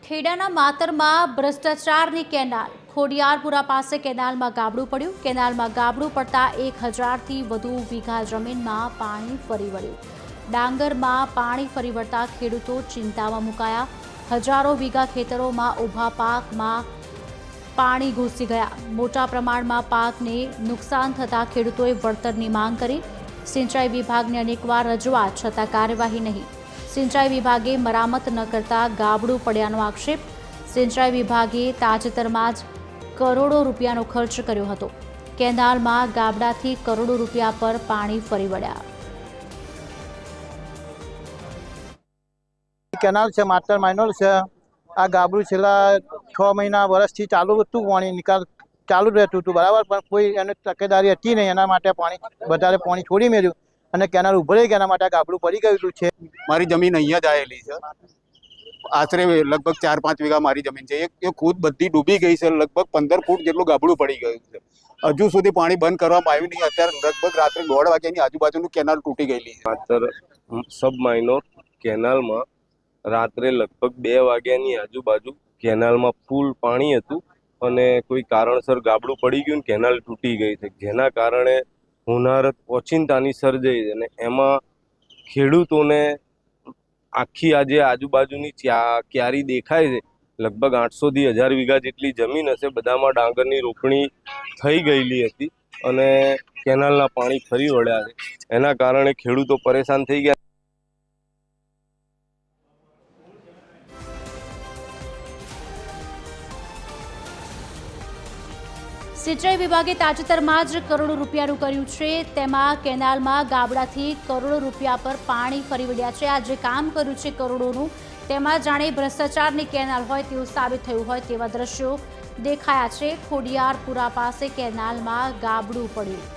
ખેડાના માતરમાં ભ્રષ્ટાચારની canal ખોડિયારપુરા પાસે કેનાલમાં ગાબડું પડ્યું। કેનાલમાં ગાબડું પડતા 1000થી વધુ વીઘા જમીનમાં પાણી ફરી વળ્યું। ડાંગરમાં પાણી ફરી વળતા ખેડૂતો ચિંતામાં મુકાયા। હજારો વીઘા ખેતરોમાં ઊભા પાકમાં પાણી ઘૂસી ગયા। મોટા પ્રમાણમાં પાકને નુકસાન થતા ખેડૂતોએ વળતરની માંગ કરી। સિંચાઈ વિભાગને અનેકવાર રજૂઆત છતાં કાર્યવાહી નહીં। સિંચાઈ વિભાગે મરામત ન કરતા ગાબડું પડ્યાનો આક્ષેપ। સિંચાઈ વિભાગે તાજેતરમાં જ કરોડો રૂપિયાનો ખર્ચ કર્યો હતો। કેનાલમાં ગાબડાથી કરોડો રૂપિયા પર પાણી ફરી વળ્યા। કેનાલ છે, માતર માઇનોર છે। આ ગાબડું છેલ્લા 6 મહિના વર્ષથી ચાલુ હતું, પાણી નિકાલ ચાલુ જ રહેતું હતું બરાબર, પણ કોઈ એની તકેદારી હતી નહીં। એના માટે વધારે પાણી છોડી મેળ્યું અને કેનાલ ઉભરાઈ ગયા, એના માટે ગાબડું પડી ગયું છે। મારી જમીન અહીંયા જ આવેલી છે, આશરે લગભગ 4-5 વીઘા મારી જમીન છે। એ ખુદ બધી ડૂબી ગઈ છે, લગભગ 15 ફૂટ જેટલું ગાબડું પડી ગયું છે। હજુ સુધી પાણી બંધ કરવામાં આવ્યું નહીં। અત્યારે લગભગ રાત્રે 1:30 વાગ્યાની આજુબાજુનું કેનાલ તૂટી ગયેલી છે। માતર સબ માઇનોર કેનાલમાં રાત્રે લગભગ 2 વાગ્યાની આજુબાજુ કેનાલમાં ફૂલ પાણી હતું અને કોઈ કારણસર ગાબડું પડી ગયું, કેનાલ તૂટી ગઈ છે, જેના કારણે હોનારત ઓચિંતાની સર્જાઈ અને એમાં ખેડૂતોને આખી આજે આજુબાજુની ક્યારી દેખાય છે, લગભગ 800થી 1000 વીઘા જેટલી જમીન હશે, બધામાં ડાંગરની રોપણી થઈ ગયેલી હતી અને કેનાલના પાણી ફરી વળ્યા છે। એના કારણે ખેડૂતો પરેશાન થઈ ગયા। સિંચાઈ વિભાગે તાજેતરમાં જ કરોડો રૂપિયાનું કર્યું છે, તેમાં કેનાલમાં ગાબડાથી કરોડો રૂપિયા પર પાણી ફરી વળ્યા છે। આ જે કામ કર્યું છે કરોડોનું, તેમાં જાણે ભ્રષ્ટાચારની કેનાલ હોય તેવું સાબિત થયું હોય તેવા દ્રશ્યો દેખાયા છે। ખોડિયારપુરા પાસે કેનાલમાં ગાબડું પડ્યું।